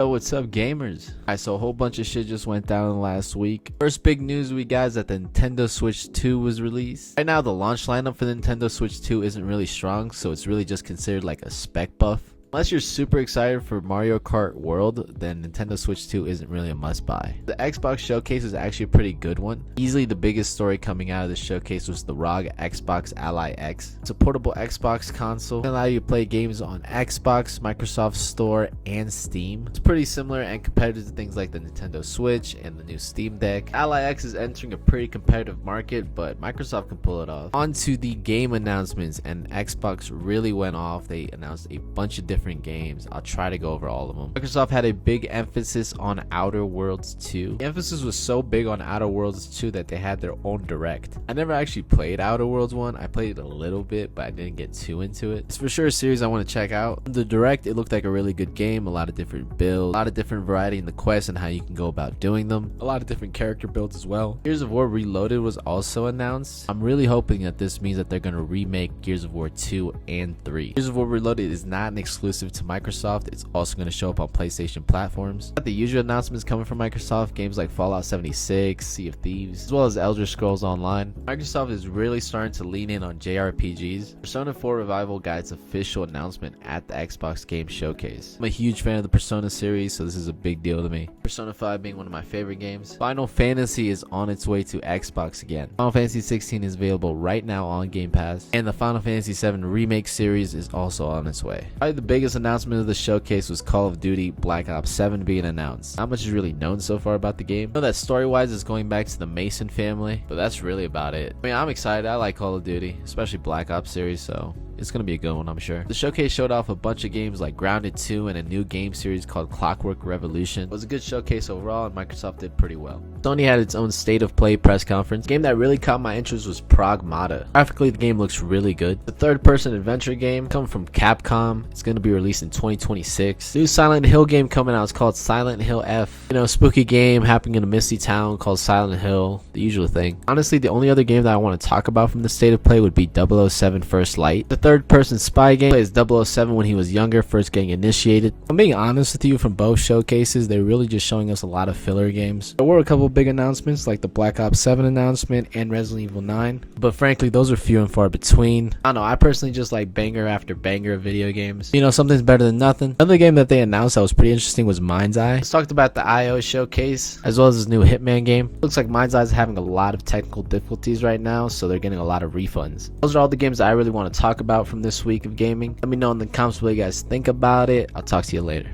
Yo, what's up, gamers? Alright, so a whole bunch of shit just went down last week. First big news we got is that the Nintendo Switch 2 was released. Right now, the launch lineup for the Nintendo Switch 2 isn't really strong, so it's really just considered like a spec buff. Unless you're super excited for Mario Kart World, then Nintendo Switch 2 isn't really a must-buy. The Xbox showcase is actually a pretty good one. Easily the biggest story coming out of this showcase was the ROG Xbox Ally X. It's a portable Xbox console. It allows you to play games on Xbox, Microsoft Store, and Steam. It's pretty similar and competitive to things like the Nintendo Switch and the new Steam Deck. Ally X is entering a pretty competitive market, but Microsoft can pull it off. On to the game announcements, and Xbox really went off. They announced a bunch of different games. I'll try to go over all of them. Microsoft had a big emphasis on Outer Worlds 2. The emphasis was so big on Outer Worlds 2 that they had their own direct. I never actually played Outer Worlds 1. I played it a little bit, but I didn't get too into it. It's for sure a series I want to check out. The direct, it looked like a really good game. A lot of different builds, a lot of different variety in the quests and how you can go about doing them. A lot of different character builds as well. Gears of War Reloaded was also announced. I'm really hoping that this means that they're going to remake Gears of War 2 and 3. Gears of War Reloaded is not an exclusive to Microsoft. It's also going to show up on PlayStation platforms. Got the usual announcements coming from Microsoft, games like Fallout 76, Sea of Thieves, as well as Elder Scrolls Online. Microsoft is really starting to lean in on JRPGs. Persona 4 Revival got its official announcement at the Xbox Game Showcase. I'm a huge fan of the Persona series, so this is a big deal to me. Persona 5 being one of my favorite games. Final Fantasy is on its way to Xbox again. Final Fantasy 16 is available right now on Game Pass, and the Final Fantasy 7 Remake series is also on its way. Probably the biggest announcement of the showcase was Call of Duty Black Ops 7 being announced. Not much is really known so far about the game. I know that story-wise is going back to the Mason family, but that's really about it. I mean, I'm excited. I like Call of Duty, especially Black Ops series, so it's gonna be a good one, I'm sure. The showcase showed off a bunch of games like Grounded 2 and a new game series called Clockwork Revolution. It was a good showcase overall, and Microsoft did pretty well. Sony had its own State of Play press conference. The game that really caught my interest was Pragmata. Graphically, the game looks really good. The third-person adventure game coming from Capcom. It's gonna be released in 2026. New Silent Hill game coming out. It's called Silent Hill F. You know, spooky game happening in a misty town called Silent Hill. The usual thing. Honestly, the only other game that I want to talk about from the State of Play would be 007 First Light. The third-person spy game plays 007 when he was younger, first getting initiated. I'm being honest with you, from both showcases, they're really just showing us a lot of filler games. There were a couple big announcements like the Black Ops 7 announcement and Resident Evil 9, but frankly, those are few and far between. I don't know, I personally just like banger after banger of video games. You know, something's better than nothing. Another game that they announced that was pretty interesting was Mind's Eye. Let's talk about the IO showcase, as well as this new Hitman game. Looks like Mind's Eye is having a lot of technical difficulties right now, so they're getting a lot of refunds. Those are all the games that I really want to talk about from this week of gaming. Let me know in the comments what you guys think about it. I'll talk to you later.